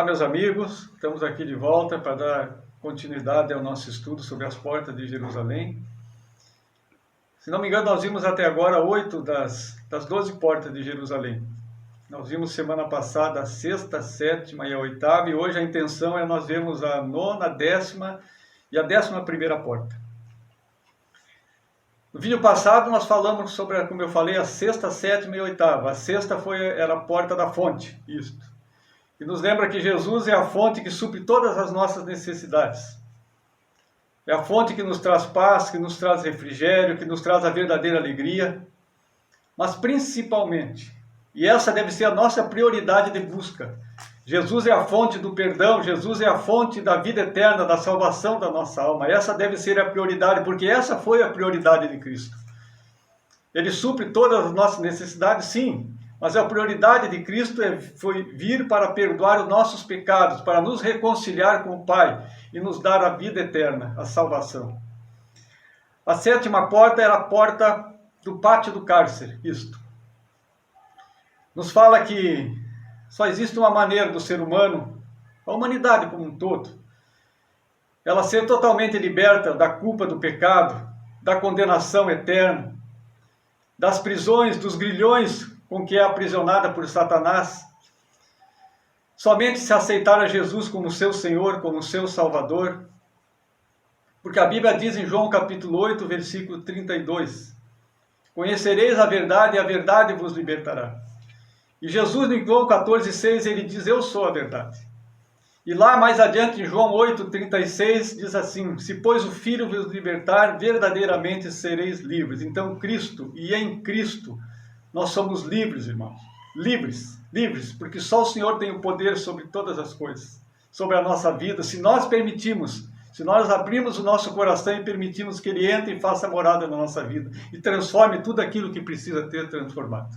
Olá, meus amigos, estamos aqui de volta para dar continuidade ao nosso estudo sobre as portas de Jerusalém. Se não me engano, nós vimos até agora 8 das 12 portas de Jerusalém. Nós vimos semana passada a 6ª, 7ª e a 8ª, e hoje a intenção é nós vermos a 9ª, 10ª e a 11ª porta. No vídeo passado nós falamos sobre, como eu falei, a 6ª, 7ª e a 8ª. A 6ª era a porta da fonte, isto. E nos lembra que Jesus é a fonte que supre todas as nossas necessidades. É a fonte que nos traz paz, que nos traz refrigério, que nos traz a verdadeira alegria. Mas principalmente, e essa deve ser a nossa prioridade de busca, Jesus é a fonte do perdão, Jesus é a fonte da vida eterna, da salvação da nossa alma. Essa deve ser a prioridade, porque essa foi a prioridade de Cristo. Ele supre todas as nossas necessidades, sim, mas a prioridade de Cristo foi vir para perdoar os nossos pecados, para nos reconciliar com o Pai e nos dar a vida eterna, a salvação. A 7ª porta era a porta do pátio do cárcere, isto. Nos fala que só existe uma maneira do ser humano, a humanidade como um todo, ela ser totalmente liberta da culpa do pecado, da condenação eterna, das prisões, dos grilhões com que é aprisionada por Satanás, somente se aceitar a Jesus como seu Senhor, como seu Salvador. Porque a Bíblia diz em João capítulo 8, versículo 32, conhecereis a verdade e a verdade vos libertará. E Jesus em João 14,6 ele diz, eu sou a verdade. E lá mais adiante em João 8,36 diz assim, se pois o Filho vos libertar, verdadeiramente sereis livres. Então Cristo, e em Cristo, nós somos livres, irmãos. Livres, porque só o Senhor tem o poder sobre todas as coisas, sobre a nossa vida. Se nós permitimos, se nós abrimos o nosso coração e permitimos que Ele entre e faça morada na nossa vida, e transforme tudo aquilo que precisa ter transformado.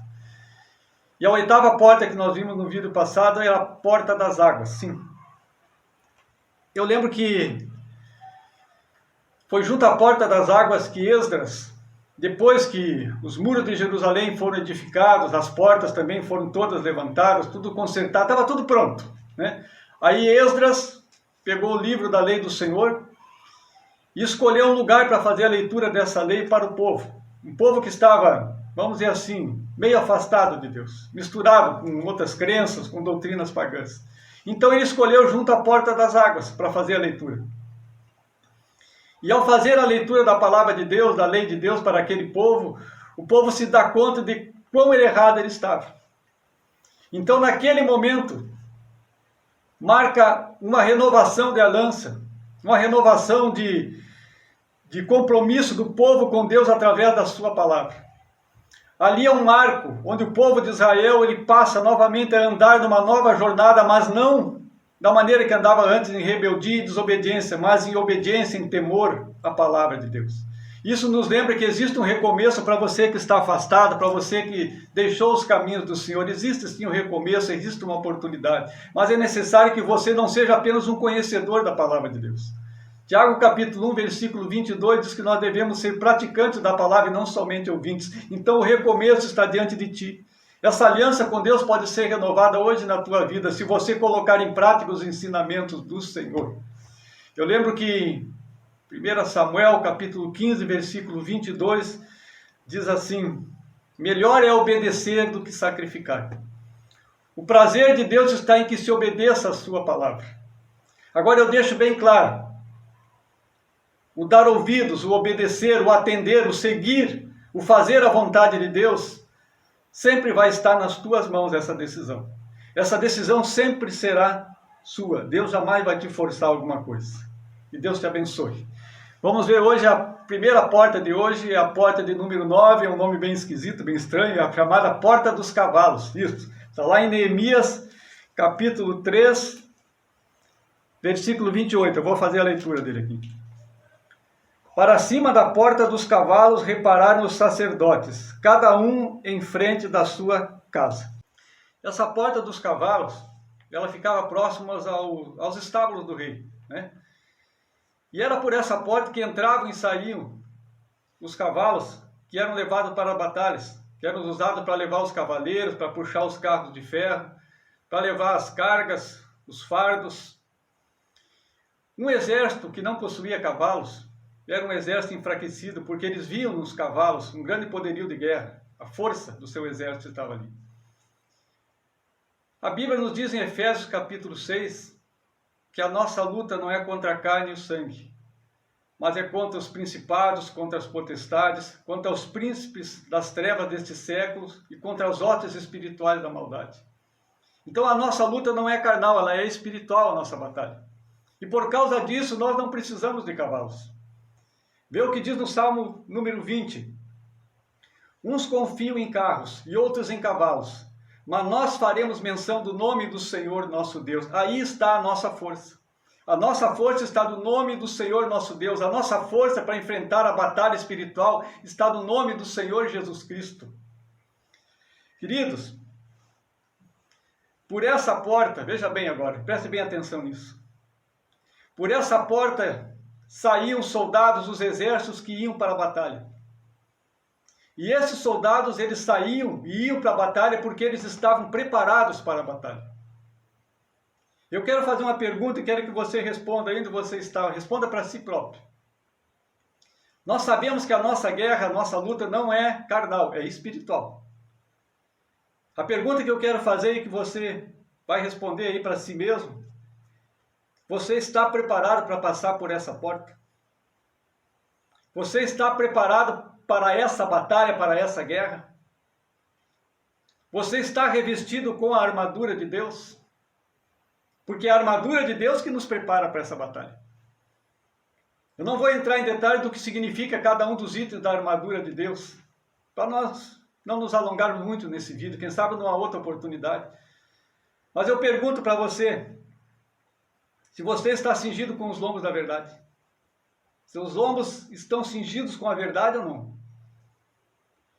E a 8ª porta que nós vimos no vídeo passado é a porta das águas, sim. Eu lembro que foi junto à porta das águas que Esdras, depois que os muros de Jerusalém foram edificados, as portas também foram todas levantadas, tudo consertado, estava tudo pronto, né? Aí Esdras pegou o livro da lei do Senhor e escolheu um lugar para fazer a leitura dessa lei para o povo. Um povo que estava, vamos dizer assim, meio afastado de Deus, misturado com outras crenças, com doutrinas pagãs. Então ele escolheu junto à porta das águas para fazer a leitura. E ao fazer a leitura da palavra de Deus, da lei de Deus para aquele povo, o povo se dá conta de quão errado ele estava. Então naquele momento, marca uma renovação de aliança, uma renovação de compromisso do povo com Deus através da sua palavra. Ali é um marco, onde o povo de Israel ele passa novamente a andar numa nova jornada, mas não da maneira que andava antes, em rebeldia e desobediência, mas em obediência, em temor à palavra de Deus. Isso nos lembra que existe um recomeço para você que está afastado, para você que deixou os caminhos do Senhor. Existe sim um recomeço, existe uma oportunidade, mas é necessário que você não seja apenas um conhecedor da palavra de Deus. Tiago capítulo 1, versículo 22 diz que nós devemos ser praticantes da palavra e não somente ouvintes. Então o recomeço está diante de ti. Essa aliança com Deus pode ser renovada hoje na tua vida, se você colocar em prática os ensinamentos do Senhor. Eu lembro que 1 Samuel, capítulo 15, versículo 22, diz assim, melhor é obedecer do que sacrificar. O prazer de Deus está em que se obedeça a sua palavra. Agora eu deixo bem claro, o dar ouvidos, o obedecer, o atender, o seguir, o fazer a vontade de Deus, sempre vai estar nas tuas mãos essa decisão. Essa decisão sempre será sua. Deus jamais vai te forçar alguma coisa. E Deus te abençoe. Vamos ver hoje a primeira porta de hoje, é a porta de número 9, é um nome bem esquisito, bem estranho, é a chamada Porta dos Cavalos. Isso, está lá em Neemias, capítulo 3, versículo 28. Eu vou fazer a leitura dele aqui. Para cima da porta dos cavalos repararam os sacerdotes, cada um em frente da sua casa. Essa porta dos cavalos, ela ficava próxima aos estábulos do rei, né? E era por essa porta que entravam e saíam os cavalos que eram levados para batalhas, que eram usados para levar os cavaleiros, para puxar os carros de ferro, para levar as cargas, os fardos. Um exército que não possuía cavalos era um exército enfraquecido, porque eles viam nos cavalos um grande poderio de guerra. A força do seu exército estava ali. A Bíblia nos diz em Efésios capítulo 6 que a nossa luta não é contra a carne e o sangue, mas é contra os principados, contra as potestades, contra os príncipes das trevas deste século e contra as hostes espirituais da maldade. Então a nossa luta não é carnal, ela é espiritual, a nossa batalha. E por causa disso nós não precisamos de cavalos. Vê o que diz no Salmo número 20. Uns confiam em carros e outros em cavalos, mas nós faremos menção do nome do Senhor nosso Deus. Aí está a nossa força. A nossa força está no nome do Senhor nosso Deus. A nossa força para enfrentar a batalha espiritual está no nome do Senhor Jesus Cristo. Queridos, por essa porta, veja bem agora, preste bem atenção nisso. Por essa porta saíam soldados dos exércitos que iam para a batalha. E esses soldados, eles saíam e iam para a batalha porque eles estavam preparados para a batalha. Eu quero fazer uma pergunta e quero que você responda onde você está. Responda para si próprio. Nós sabemos que a nossa guerra, a nossa luta não é carnal, é espiritual. A pergunta que eu quero fazer e que você vai responder aí para si mesmo: você está preparado para passar por essa porta? Você está preparado para essa batalha, para essa guerra? Você está revestido com a armadura de Deus? Porque é a armadura de Deus que nos prepara para essa batalha. Eu não vou entrar em detalhe do que significa cada um dos itens da armadura de Deus, para nós não nos alongarmos muito nesse vídeo, quem sabe numa outra oportunidade. Mas eu pergunto para você, se você está cingido com os lombos da verdade. Seus lombos estão cingidos com a verdade ou não?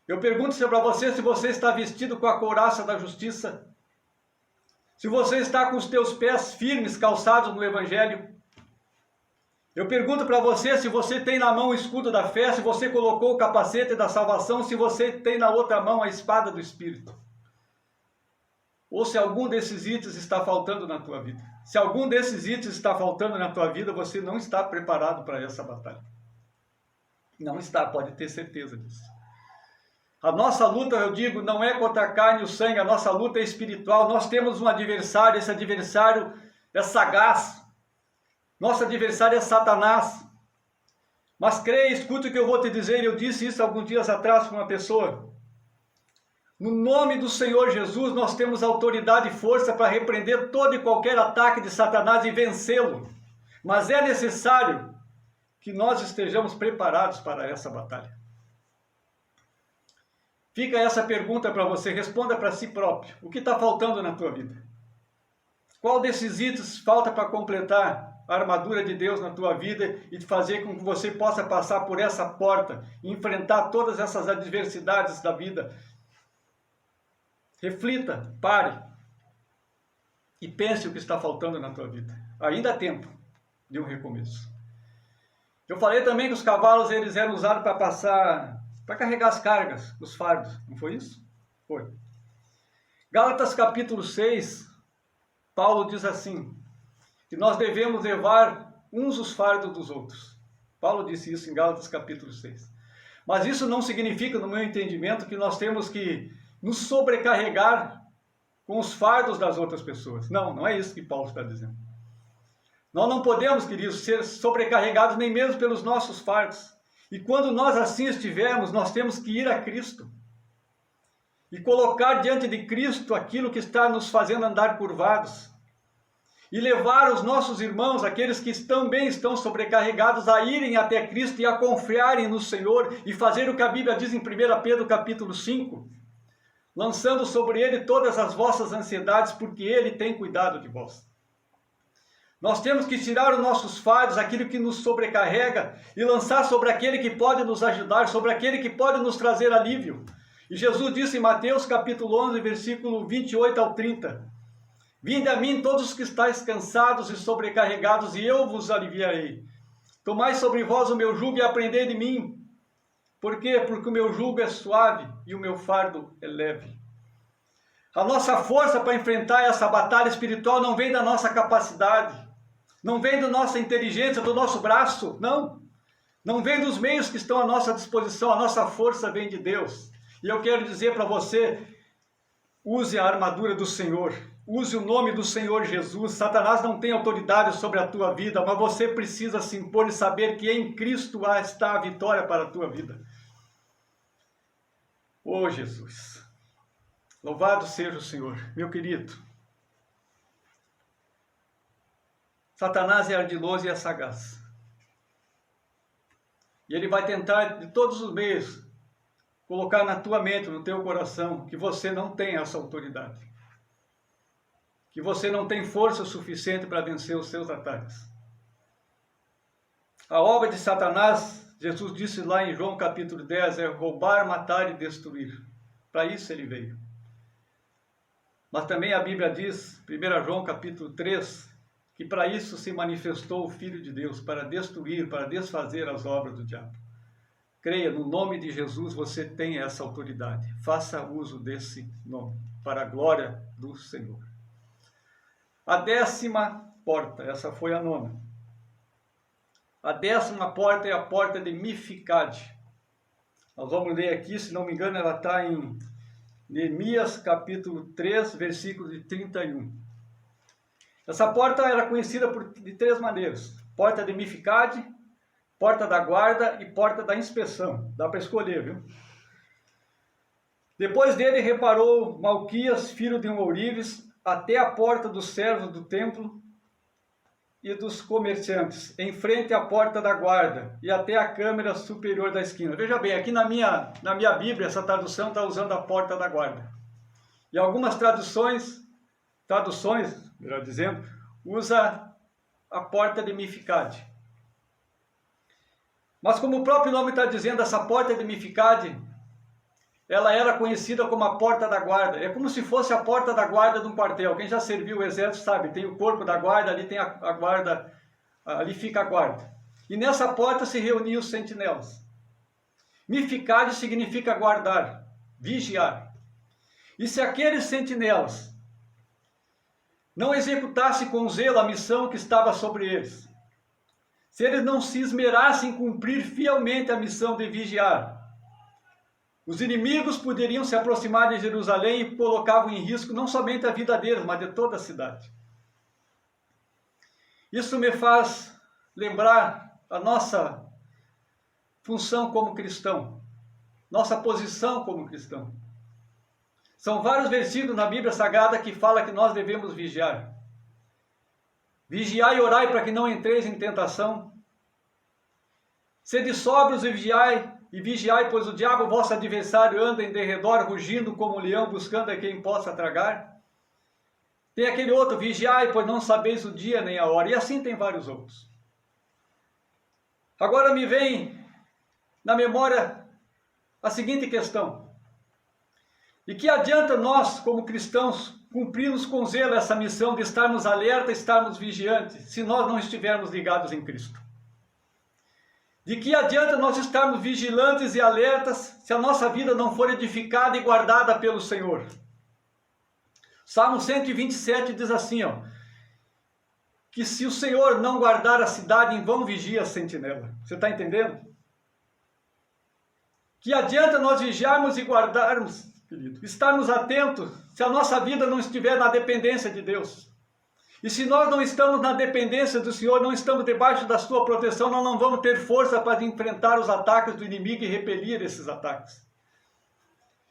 Eu pergunto para você se você está vestido com a couraça da justiça. Se você está com os teus pés firmes, calçados no Evangelho. Eu pergunto para você se você tem na mão o escudo da fé, se você colocou o capacete da salvação, se você tem na outra mão a espada do Espírito. Ou se algum desses itens está faltando na tua vida. Se algum desses itens está faltando na tua vida, você não está preparado para essa batalha. Não está, pode ter certeza disso. A nossa luta, eu digo, não é contra a carne e o sangue, a nossa luta é espiritual. Nós temos um adversário, esse adversário é sagaz. Nosso adversário é Satanás. Mas creia, escute o que eu vou te dizer, eu disse isso alguns dias atrás para uma pessoa. No nome do Senhor Jesus, nós temos autoridade e força para repreender todo e qualquer ataque de Satanás e vencê-lo. Mas é necessário que nós estejamos preparados para essa batalha. Fica essa pergunta para você, responda para si próprio. O que está faltando na tua vida? Qual desses itens falta para completar a armadura de Deus na tua vida e fazer com que você possa passar por essa porta e enfrentar todas essas adversidades da vida? Reflita, pare e pense o que está faltando na tua vida. Ainda há tempo de um recomeço. Eu falei também que os cavalos eles eram usados para carregar as cargas, os fardos. Não foi isso? Foi. Gálatas capítulo 6, Paulo diz assim, que nós devemos levar uns os fardos dos outros. Paulo disse isso em Gálatas capítulo 6. Mas isso não significa, no meu entendimento, que nós temos que nos sobrecarregar com os fardos das outras pessoas. Não, não é isso que Paulo está dizendo. Nós não podemos, queridos, ser sobrecarregados nem mesmo pelos nossos fardos. E quando nós assim estivermos, nós temos que ir a Cristo. E colocar diante de Cristo aquilo que está nos fazendo andar curvados. E levar os nossos irmãos, aqueles que também estão sobrecarregados, a irem até Cristo e a confiarem no Senhor e fazer o que a Bíblia diz em 1 Pedro capítulo 5. Lançando sobre ele todas as vossas ansiedades, porque ele tem cuidado de vós. Nós temos que tirar os nossos fardos, aquilo que nos sobrecarrega, e lançar sobre aquele que pode nos ajudar, sobre aquele que pode nos trazer alívio. E Jesus disse em Mateus capítulo 11, versículo 28 ao 30, Vinde a mim todos os que estáis cansados e sobrecarregados, e eu vos aliviarei. Tomai sobre vós o meu jugo e aprendei de mim. Por quê? Porque o meu jugo é suave e o meu fardo é leve. A nossa força para enfrentar essa batalha espiritual não vem da nossa capacidade, não vem da nossa inteligência, do nosso braço, não. Não vem dos meios que estão à nossa disposição, a nossa força vem de Deus. E eu quero dizer para você, use a armadura do Senhor, use o nome do Senhor Jesus. Satanás não tem autoridade sobre a tua vida, mas você precisa se impor e saber que em Cristo está a vitória para a tua vida. Oh Jesus, louvado seja o Senhor, meu querido. Satanás é ardiloso e é sagaz. E ele vai tentar de todos os meios colocar na tua mente, no teu coração, que você não tem essa autoridade. Que você não tem força suficiente para vencer os seus ataques. A obra de Satanás, Jesus disse lá em João capítulo 10, é roubar, matar e destruir. Para isso ele veio. Mas também a Bíblia diz, 1 João capítulo 3, que para isso se manifestou o Filho de Deus, para destruir, para desfazer as obras do diabo. Creia, no nome de Jesus você tem essa autoridade. Faça uso desse nome, para a glória do Senhor. A 10ª porta, essa foi a 9ª. A 10ª porta é a porta de Mificade. Nós vamos ler aqui, se não me engano, ela está em Neemias capítulo 3, versículo de 31. Essa porta era conhecida de 3 maneiras. Porta de Mificade, porta da guarda e porta da inspeção. Dá para escolher, viu? Depois dele reparou Malquias, filho de um ourives, até a porta dos servos do templo e dos comerciantes, em frente à porta da guarda e até a câmara superior da esquina. Veja bem, aqui na minha Bíblia, essa tradução está usando a porta da guarda. E algumas traduções, melhor dizendo, usa a porta de Mificade. Mas como o próprio nome está dizendo, essa porta de Mificade, ela era conhecida como a porta da guarda. É como se fosse a porta da guarda de um quartel. Quem já serviu o exército sabe, tem o corpo da guarda, ali tem a guarda, ali fica a guarda. E nessa porta se reuniam os sentinelas. Mificade significa guardar, vigiar. E se aqueles sentinelas não executassem com zelo a missão que estava sobre eles, se eles não se esmerassem em cumprir fielmente a missão de vigiar, os inimigos poderiam se aproximar de Jerusalém e colocavam em risco não somente a vida deles, mas de toda a cidade. Isso me faz lembrar a nossa função como cristão, nossa posição como cristão. São vários versículos na Bíblia Sagrada que fala que nós devemos vigiar. Vigiai e orai para que não entreis em tentação. Sede sóbrios e vigiai, pois o diabo, vosso adversário, anda em derredor, rugindo como um leão, buscando a quem possa tragar. Tem aquele outro, vigiai, pois não sabeis o dia nem a hora. E assim tem vários outros. Agora me vem na memória a seguinte questão. E que adianta nós, como cristãos, cumprirmos com zelo essa missão de estarmos alerta, estarmos vigiantes, se nós não estivermos ligados em Cristo? De que adianta nós estarmos vigilantes e alertas se a nossa vida não for edificada e guardada pelo Senhor? Salmo 127 diz assim, que se o Senhor não guardar a cidade, em vão vigia a sentinela. Você está entendendo? Que adianta nós vigiarmos e guardarmos, querido, estarmos atentos se a nossa vida não estiver na dependência de Deus. E se nós não estamos na dependência do Senhor, não estamos debaixo da sua proteção, nós não vamos ter força para enfrentar os ataques do inimigo e repelir esses ataques.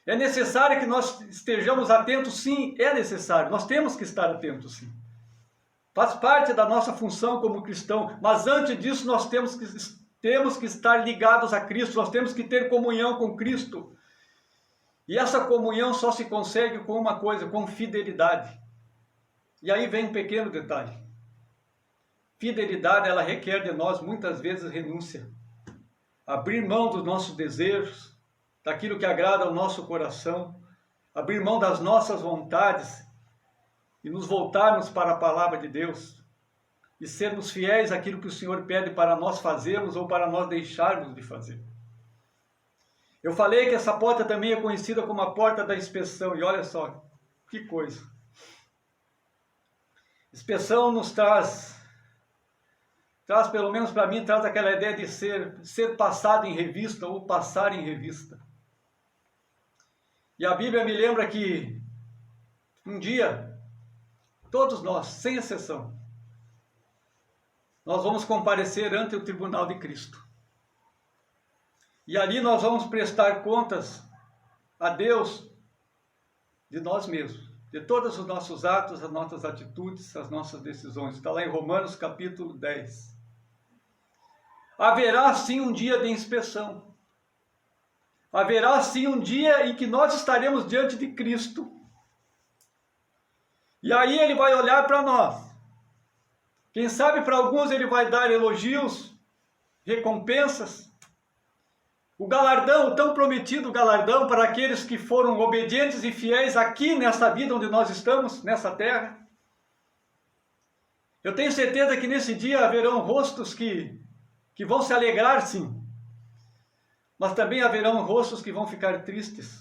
É necessário que nós estejamos atentos, sim, é necessário. Nós temos que estar atentos, sim. Faz parte da nossa função como cristão, mas antes disso nós temos que estar ligados a Cristo, nós temos que ter comunhão com Cristo. E essa comunhão só se consegue com uma coisa, com fidelidade. E aí vem um pequeno detalhe. Fidelidade, ela requer de nós muitas vezes renúncia. Abrir mão dos nossos desejos, daquilo que agrada ao nosso coração, abrir mão das nossas vontades e nos voltarmos para a palavra de Deus e sermos fiéis àquilo que o Senhor pede para nós fazermos ou para nós deixarmos de fazer. Eu falei que essa porta também é conhecida como a porta da inspeção, e olha só, Que coisa. Inspeção nos traz pelo menos para mim, traz aquela ideia de ser passado em revista ou passar em revista. E a Bíblia me lembra que um dia, todos nós, sem exceção, nós vamos comparecer ante o tribunal de Cristo. E ali nós vamos prestar contas a Deus de nós mesmos, de todos os nossos atos, as nossas atitudes, as nossas decisões. Está lá em Romanos capítulo 10. Haverá sim um dia de inspeção. Haverá sim um dia em que nós estaremos diante de Cristo. E aí ele vai olhar para nós. Quem sabe para alguns ele vai dar elogios, recompensas. O galardão, o tão prometido galardão para aqueles que foram obedientes e fiéis aqui nessa vida onde nós estamos, nessa terra. Eu tenho certeza que nesse dia haverão rostos que vão se alegrar, sim. Mas também haverão rostos que vão ficar tristes,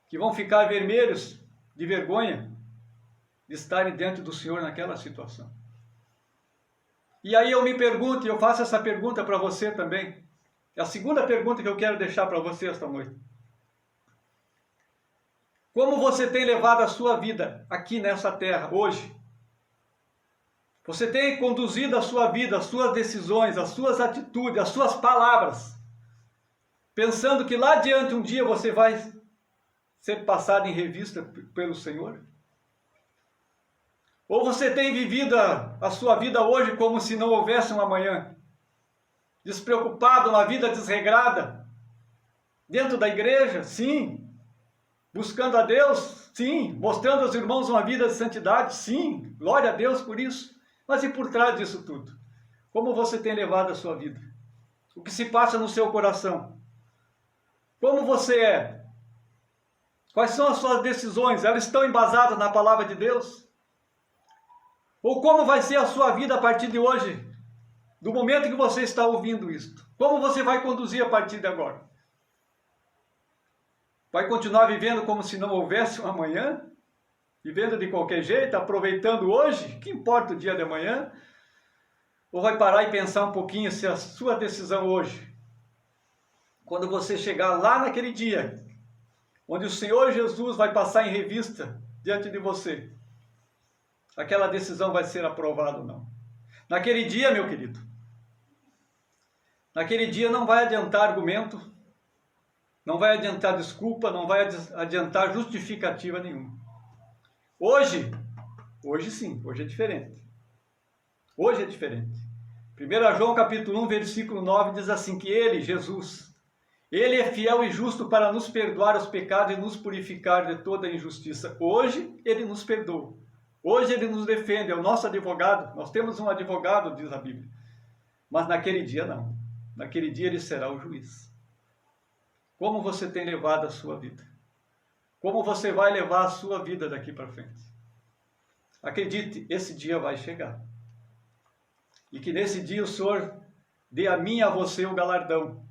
que vão ficar vermelhos de vergonha de estarem diante do Senhor naquela situação. E aí eu me pergunto, e eu faço essa pergunta para você também. É a segunda pergunta que eu quero deixar para você esta noite. Como você tem levado a sua vida aqui nessa terra hoje? Você tem conduzido a sua vida, as suas decisões, as suas atitudes, as suas palavras, pensando que lá adiante um dia você vai ser passado em revista pelo Senhor? Ou você tem vivido a sua vida hoje como se não houvesse um amanhã? Despreocupado, uma vida desregrada? Dentro da igreja? Sim. Buscando a Deus? Sim. Mostrando aos irmãos uma vida de santidade? Sim. Glória a Deus por isso. Mas e por trás disso tudo? Como você tem levado a sua vida? O que se passa no seu coração? Como você é? Quais são as suas decisões? Elas estão embasadas na palavra de Deus? Ou como vai ser a sua vida a partir de hoje? Do momento que você está ouvindo isto? Como você vai conduzir a partir de agora? Vai continuar vivendo como se não houvesse um amanhã? Vivendo de qualquer jeito, aproveitando hoje? Que importa o dia de amanhã? Ou vai parar e pensar um pouquinho se a sua decisão hoje, quando você chegar lá naquele dia, onde o Senhor Jesus vai passar em revista diante de você, aquela decisão vai ser aprovada ou não? Naquele dia, meu querido, naquele dia não vai adiantar argumento, não vai adiantar desculpa, não vai adiantar justificativa nenhuma. Hoje sim, hoje é diferente. Hoje é diferente. 1 João capítulo 1, versículo 9 diz assim, que ele, Jesus, ele é fiel e justo para nos perdoar os pecados e nos purificar de toda injustiça. Hoje ele nos perdoa. Hoje ele nos defende, é o nosso advogado. Nós temos um advogado, diz a Bíblia. Mas naquele dia não. Naquele dia ele será o juiz. Como você tem levado a sua vida? Como você vai levar a sua vida daqui para frente? Acredite, esse dia vai chegar. E que nesse dia o Senhor dê a mim e a você o galardão.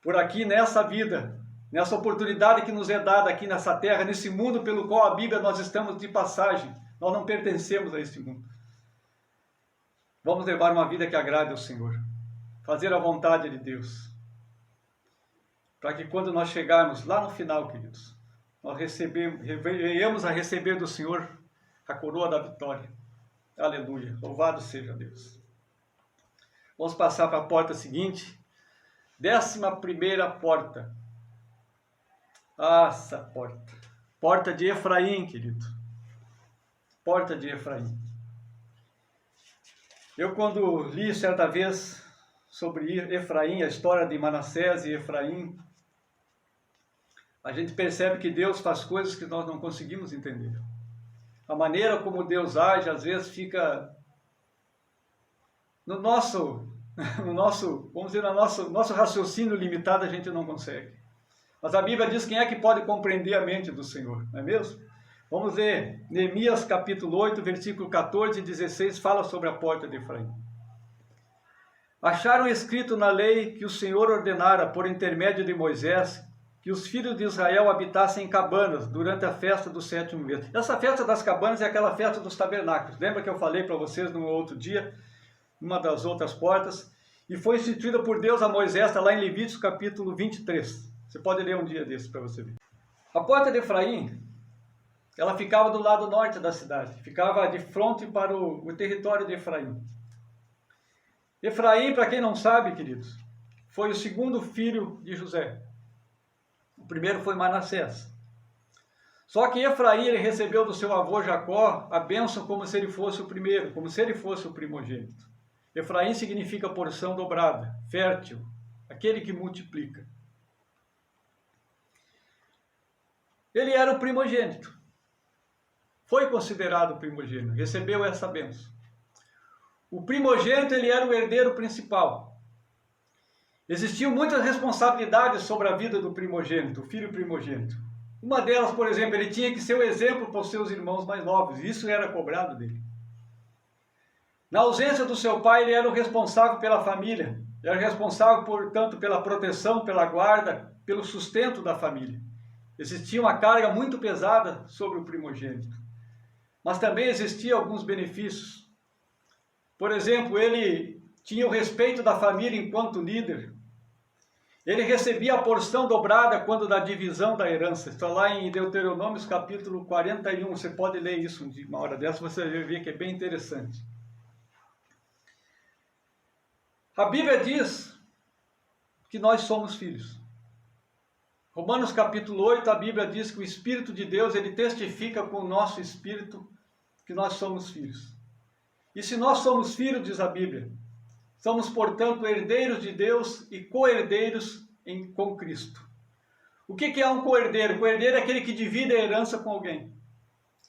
Por aqui nessa vida, nessa oportunidade que nos é dada aqui nessa terra, nesse mundo pelo qual a Bíblia nós estamos de passagem. Nós não pertencemos a este mundo. Vamos levar uma vida que agrade ao Senhor. Fazer a vontade de Deus. Para que quando nós chegarmos lá no final, queridos, nós venhamos a receber do Senhor a coroa da vitória. Aleluia. Louvado seja Deus. Vamos passar para a porta seguinte. 11ª porta. Essa porta. Porta de Efraim, querido. Porta de Efraim. Eu quando li certa vez sobre Efraim, a história de Manassés e Efraim, a gente percebe que Deus faz coisas que nós não conseguimos entender. A maneira como Deus age, às vezes, fica no nosso vamos dizer, nosso raciocínio limitado, a gente não consegue. Mas a Bíblia diz quem é que pode compreender a mente do Senhor, não é mesmo? Vamos ver, Neemias capítulo 8, versículo 14 e 16, fala sobre a porta de Efraim. Acharam escrito na lei que o Senhor ordenara, por intermédio de Moisés, que os filhos de Israel habitassem em cabanas durante a festa do 7º mês. Essa festa das cabanas é aquela festa dos tabernáculos. Lembra que eu falei para vocês no outro dia, numa das outras portas? E foi instituída por Deus a Moisés, está lá em Levíticos capítulo 23. Você pode ler um dia desse para você ver. A porta de Efraim, ela ficava do lado norte da cidade, ficava de frente para o território de Efraim. Efraim, para quem não sabe, queridos, foi o segundo filho de José. O primeiro foi Manassés. Só que Efraim, ele recebeu do seu avô Jacó a bênção como se ele fosse o primeiro, como se ele fosse o primogênito. Efraim significa porção dobrada, fértil, aquele que multiplica. Ele era o primogênito. Foi considerado primogênito, recebeu essa bênção. O primogênito, ele era o herdeiro principal. Existiam muitas responsabilidades sobre a vida do primogênito, o filho primogênito. Uma delas, por exemplo, ele tinha que ser o exemplo para os seus irmãos mais novos, e isso era cobrado dele. Na ausência do seu pai, ele era o responsável pela família, era responsável, portanto, pela proteção, pela guarda, pelo sustento da família. Existia uma carga muito pesada sobre o primogênito. Mas também existiam alguns benefícios. Por exemplo, ele tinha o respeito da família enquanto líder. Ele recebia a porção dobrada quando da divisão da herança. Está lá em Deuteronômio capítulo 41. Você pode ler isso uma hora dessa, você vai ver que é bem interessante. A Bíblia diz que nós somos filhos. Romanos capítulo 8, a Bíblia diz que o Espírito de Deus, ele testifica com o nosso espírito que nós somos filhos. E se nós somos filhos, diz a Bíblia, somos, portanto, herdeiros de Deus e co-herdeiros com Cristo. O que é um co-herdeiro? Co-herdeiro é aquele que divide a herança com alguém,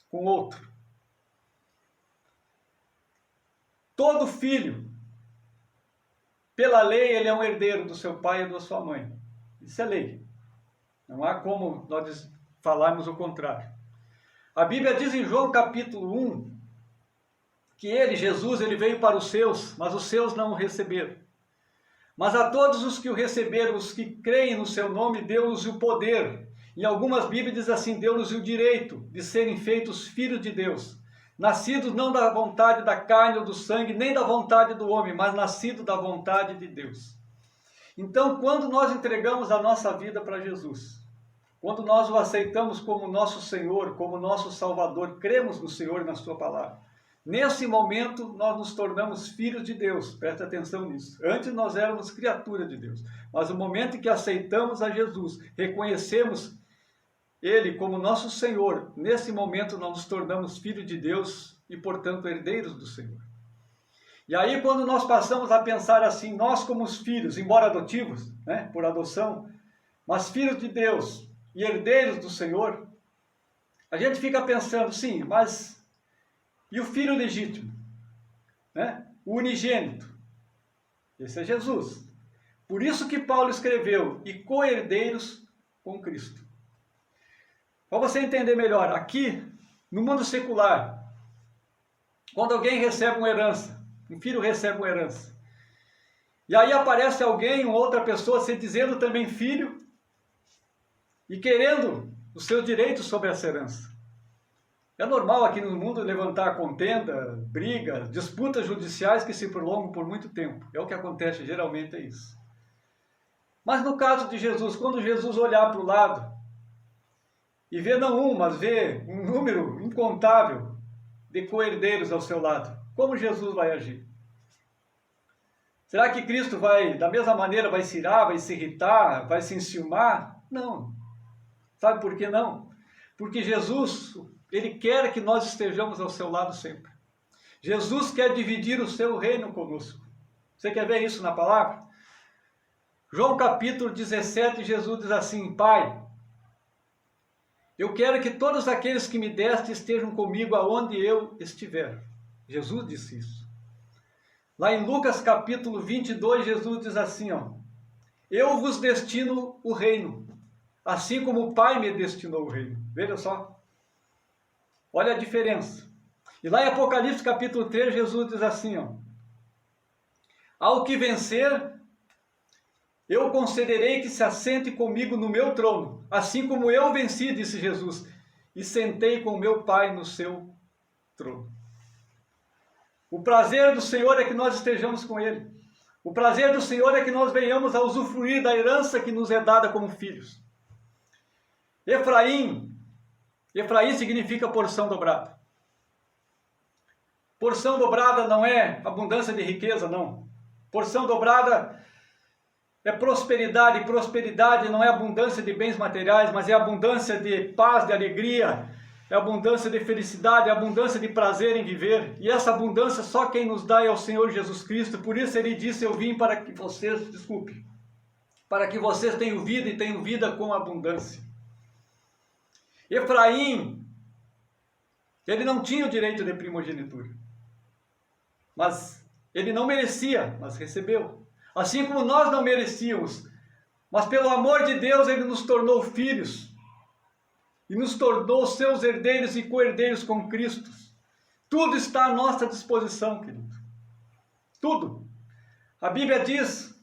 com outro. Todo filho, pela lei, ele é um herdeiro do seu pai e da sua mãe. Isso é lei. Não há como nós falarmos o contrário. A Bíblia diz em João capítulo 1, que ele, Jesus, ele veio para os seus, mas os seus não o receberam. Mas a todos os que o receberam, os que creem no seu nome, deu-lhes o poder. Em algumas Bíblias diz assim, deu-lhes o direito de serem feitos filhos de Deus. Nascidos não da vontade da carne ou do sangue, nem da vontade do homem, mas nascidos da vontade de Deus. Então, quando nós entregamos a nossa vida para Jesus, quando nós o aceitamos como nosso Senhor, como nosso Salvador, cremos no Senhor e na sua palavra, nesse momento nós nos tornamos filhos de Deus, presta atenção nisso. Antes nós éramos criatura de Deus, mas no momento em que aceitamos a Jesus, reconhecemos Ele como nosso Senhor, nesse momento nós nos tornamos filhos de Deus e, portanto, herdeiros do Senhor. E aí, quando nós passamos a pensar assim, nós como os filhos, embora adotivos, né, por adoção, mas filhos de Deus e herdeiros do Senhor, a gente fica pensando, sim, mas e o filho legítimo? Né? O unigênito? Esse é Jesus. Por isso que Paulo escreveu, e co-herdeiros com Cristo. Para você entender melhor, aqui, no mundo secular, quando alguém recebe uma herança, um filho recebe uma herança, e aí aparece alguém, uma outra pessoa, se dizendo também filho, e querendo os seus direitos sobre essa herança. É normal aqui no mundo levantar contenda, briga, disputas judiciais que se prolongam por muito tempo. É o que acontece, geralmente é isso. Mas no caso de Jesus, quando Jesus olhar para o lado e ver não um, mas ver um número incontável de co-herdeiros ao seu lado, como Jesus vai agir? Será que Cristo vai, da mesma maneira, vai se irar, vai se irritar, vai se enciumar? Não. Sabe por que não? Porque Jesus, Ele quer que nós estejamos ao seu lado sempre. Jesus quer dividir o seu reino conosco. Você quer ver isso na palavra? João capítulo 17, Jesus diz assim, Pai, eu quero que todos aqueles que me deste estejam comigo aonde eu estiver. Jesus disse isso. Lá em Lucas capítulo 22, Jesus diz assim, ó, eu vos destino o reino, assim como o Pai me destinou o reino. Veja só. Olha a diferença. E lá em Apocalipse capítulo 3, Jesus diz assim, ó, ao que vencer, eu concederei que se assente comigo no meu trono, assim como eu venci, disse Jesus, e sentei com meu Pai no seu trono. O prazer do Senhor é que nós estejamos com Ele. O prazer do Senhor é que nós venhamos a usufruir da herança que nos é dada como filhos. Efraim significa porção dobrada. Porção dobrada não é abundância de riqueza, não. Porção dobrada é prosperidade, e prosperidade não é abundância de bens materiais, mas é abundância de paz, de alegria, é abundância de felicidade, é abundância de prazer em viver. E essa abundância só quem nos dá é o Senhor Jesus Cristo. Por isso ele disse, eu vim para que vocês, para que vocês tenham vida e tenham vida com abundância. Efraim, ele não tinha o direito de primogenitura, mas ele não merecia, mas recebeu. Assim como nós não merecíamos, mas pelo amor de Deus ele nos tornou filhos e nos tornou seus herdeiros e co-herdeiros com Cristo. Tudo está à nossa disposição, querido. Tudo. A Bíblia diz,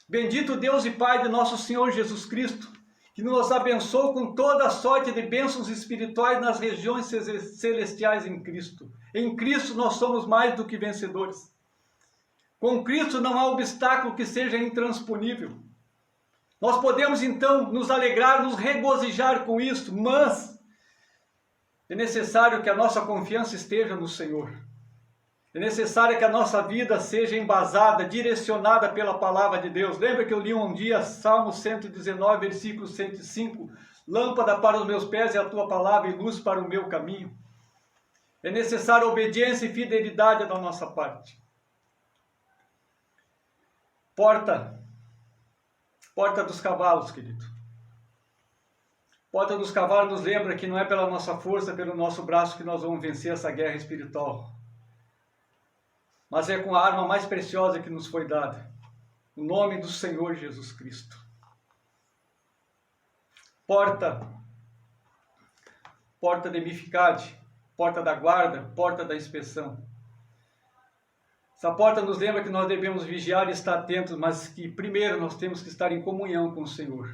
bendito Deus e Pai de nosso Senhor Jesus Cristo, que nos abençoou com toda a sorte de bênçãos espirituais nas regiões celestiais em Cristo. Em Cristo nós somos mais do que vencedores. Com Cristo não há obstáculo que seja intransponível. Nós podemos então nos alegrar, nos regozijar com isso, mas é necessário que a nossa confiança esteja no Senhor. É necessário que a nossa vida seja embasada, direcionada pela palavra de Deus. Lembra que eu li um dia Salmo 119, versículo 105? Lâmpada para os meus pés é a tua palavra e luz para o meu caminho. É necessário obediência e fidelidade da nossa parte. Porta dos cavalos, querido. Porta dos cavalos nos lembra que não é pela nossa força, pelo nosso braço que nós vamos vencer essa guerra espiritual. Mas é com a arma mais preciosa que nos foi dada. O nome do Senhor Jesus Cristo. Porta de Mificade, porta da guarda, porta da inspeção. Essa porta nos lembra que nós devemos vigiar e estar atentos, mas que primeiro nós temos que estar em comunhão com o Senhor.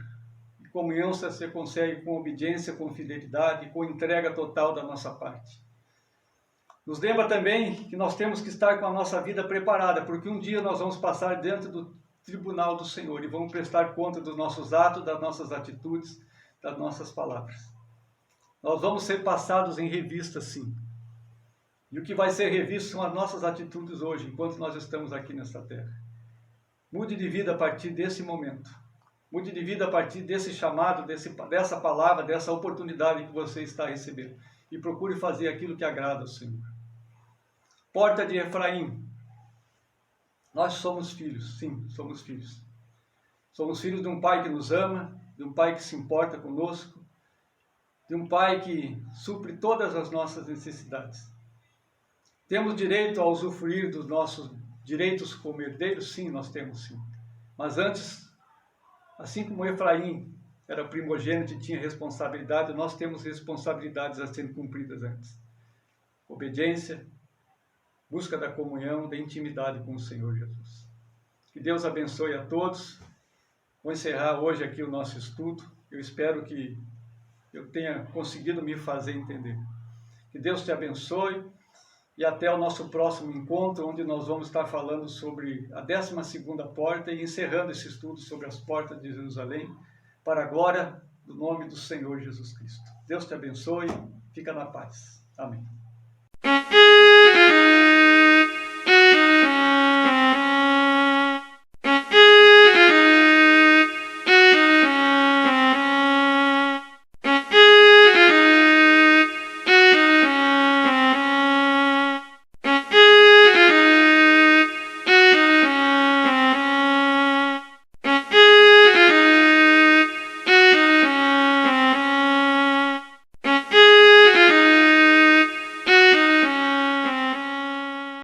E comunhão você consegue com obediência, com fidelidade, com entrega total da nossa parte. Nos lembra também que nós temos que estar com a nossa vida preparada, porque um dia nós vamos passar dentro do tribunal do Senhor e vamos prestar conta dos nossos atos, das nossas atitudes, das nossas palavras. Nós vamos ser passados em revista, sim. E o que vai ser revisto são as nossas atitudes hoje, enquanto nós estamos aqui nessa terra. Mude de vida a partir desse momento. Mude de vida a partir desse chamado, dessa palavra, dessa oportunidade que você está recebendo. E procure fazer aquilo que agrada ao Senhor. Porta de Efraim. Nós somos filhos, sim, somos filhos. Somos filhos de um Pai que nos ama, de um Pai que se importa conosco, de um Pai que supre todas as nossas necessidades. Temos direito a usufruir dos nossos direitos como herdeiros? Sim, nós temos sim. Mas antes, assim como Efraim era primogênito e tinha responsabilidade, nós temos responsabilidades a serem cumpridas antes. Obediência, busca da comunhão, da intimidade com o Senhor Jesus. Que Deus abençoe a todos. Vou encerrar hoje aqui o nosso estudo. Eu espero que eu tenha conseguido me fazer entender. Que Deus te abençoe. E até o nosso próximo encontro, onde nós vamos estar falando sobre a 12ª porta e encerrando esse estudo sobre as portas de Jerusalém, para a glória do nome do Senhor Jesus Cristo. Deus te abençoe, fica na paz. Amém.